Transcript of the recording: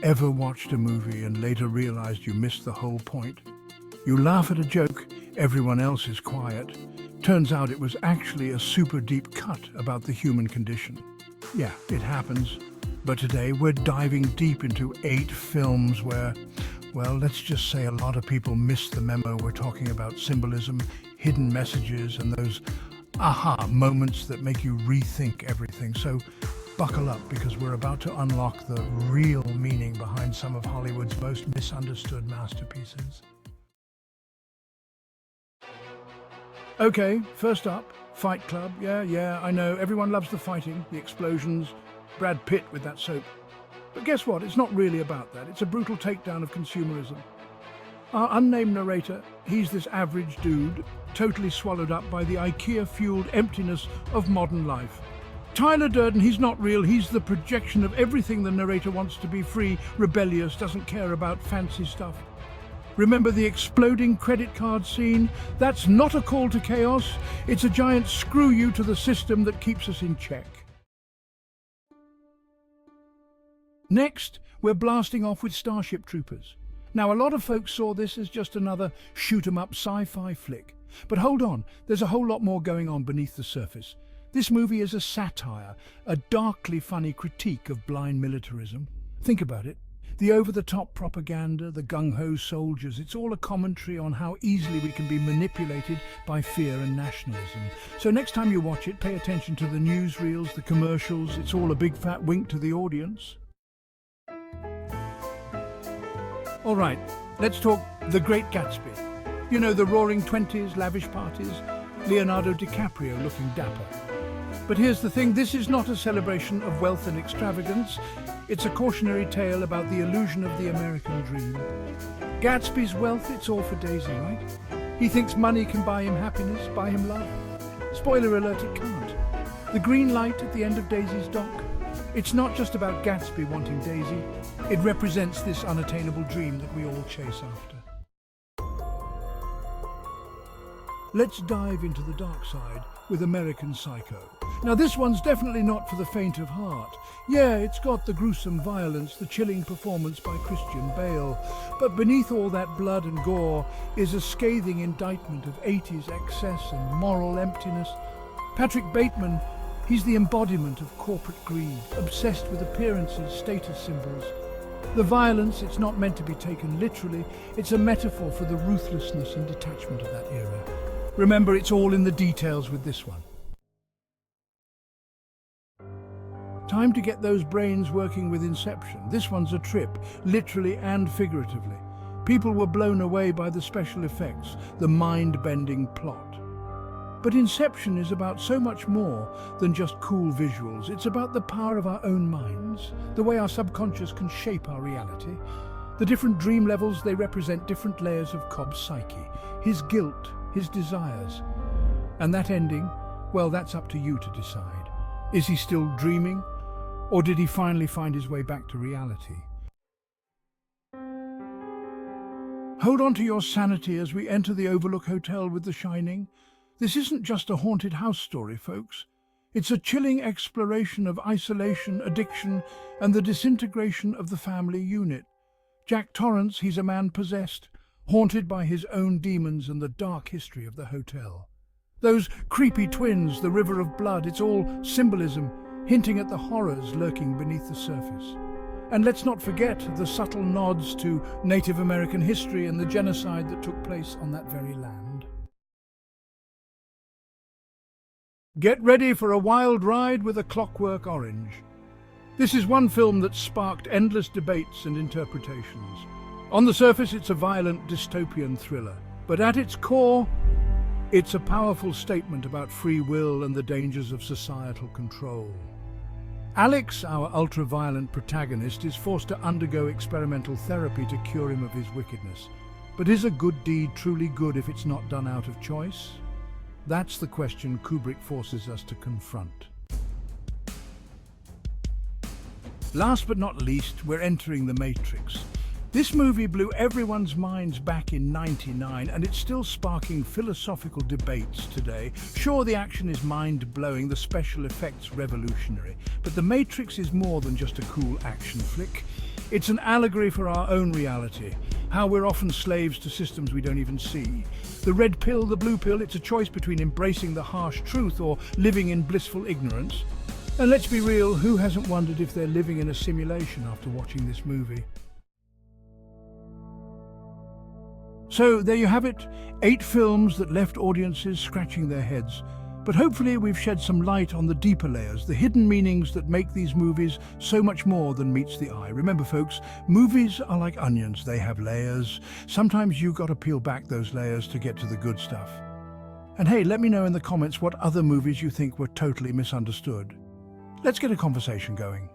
Ever watched a movie and later realized you missed the whole point? You laugh at a joke, everyone else is quiet. Turns out it was actually a super deep cut about the human condition. Yeah, it happens. But today we're diving deep into 8 films where, well, let's just say a lot of people missed the memo. We're talking about symbolism, hidden messages, and those aha moments that make you rethink everything. So buckle up, because we're about to unlock the real meaning behind some of Hollywood's most misunderstood masterpieces. Okay, first up, Fight Club. Yeah, I know, everyone loves the fighting, the explosions, Brad Pitt with that soap. But guess what? It's not really about that. It's a brutal takedown of consumerism. Our unnamed narrator, he's this average dude, totally swallowed up by the IKEA-fueled emptiness of modern life. Tyler Durden, he's not real. He's the projection of everything the narrator wants to be: free, rebellious, doesn't care about fancy stuff. Remember the exploding credit card scene? That's not a call to chaos. It's a giant screw you to the system that keeps us in check. Next, we're blasting off with Starship Troopers. Now, a lot of folks saw this as just another shoot-'em-up sci-fi flick. But hold on, there's a whole lot more going on beneath the surface. This movie is a satire, a darkly funny critique of blind militarism. Think about it. The over-the-top propaganda, the gung-ho soldiers, it's all a commentary on how easily we can be manipulated by fear and nationalism. So next time you watch it, pay attention to the newsreels, the commercials. It's all a big fat wink to the audience. All right, let's talk The Great Gatsby. You know, the roaring 20s, lavish parties, Leonardo DiCaprio looking dapper. But here's the thing, this is not a celebration of wealth and extravagance. It's a cautionary tale about the illusion of the American dream. Gatsby's wealth, it's all for Daisy, right? He thinks money can buy him happiness, buy him love. Spoiler alert, it can't. The green light at the end of Daisy's dock. It's not just about Gatsby wanting Daisy. It represents this unattainable dream that we all chase after. Let's dive into the dark side with American Psycho. Now, this one's definitely not for the faint of heart. Yeah, it's got the gruesome violence, the chilling performance by Christian Bale. But beneath all that blood and gore is a scathing indictment of 80s excess and moral emptiness. Patrick Bateman, he's the embodiment of corporate greed, obsessed with appearances, status symbols. The violence, it's not meant to be taken literally. It's a metaphor for the ruthlessness and detachment of that era. Remember, it's all in the details with this one. Time to get those brains working with Inception. This one's a trip, literally and figuratively. People were blown away by the special effects, the mind-bending plot. But Inception is about so much more than just cool visuals. It's about the power of our own minds, the way our subconscious can shape our reality. The different dream levels, they represent different layers of Cobb's psyche, his guilt, his desires. And that ending, well, that's up to you to decide. Is he still dreaming, or did he finally find his way back to reality? Hold on to your sanity as we enter the Overlook Hotel with The Shining. This isn't just a haunted house story, folks. It's a chilling exploration of isolation, addiction, and the disintegration of the family unit. Jack Torrance, he's a man possessed, haunted by his own demons and the dark history of the hotel. Those creepy twins, the river of blood, it's all symbolism, hinting at the horrors lurking beneath the surface. And let's not forget the subtle nods to Native American history and the genocide that took place on that very land. Get ready for a wild ride with A Clockwork Orange. This is one film that sparked endless debates and interpretations. On the surface, it's a violent dystopian thriller, but at its core, it's a powerful statement about free will and the dangers of societal control. Alex, our ultra-violent protagonist, is forced to undergo experimental therapy to cure him of his wickedness. But is a good deed truly good if it's not done out of choice? That's the question Kubrick forces us to confront. Last but not least, we're entering The Matrix. This movie blew everyone's minds back in '99, and it's still sparking philosophical debates today. Sure, the action is mind-blowing, the special effects revolutionary, but The Matrix is more than just a cool action flick. It's an allegory for our own reality, how we're often slaves to systems we don't even see. The red pill, the blue pill, it's a choice between embracing the harsh truth or living in blissful ignorance. And let's be real, who hasn't wondered if they're living in a simulation after watching this movie? So there you have it, 8 films that left audiences scratching their heads. But hopefully we've shed some light on the deeper layers, the hidden meanings that make these movies so much more than meets the eye. Remember folks, movies are like onions, they have layers. Sometimes you've got to peel back those layers to get to the good stuff. And hey, let me know in the comments what other movies you think were totally misunderstood. Let's get a conversation going.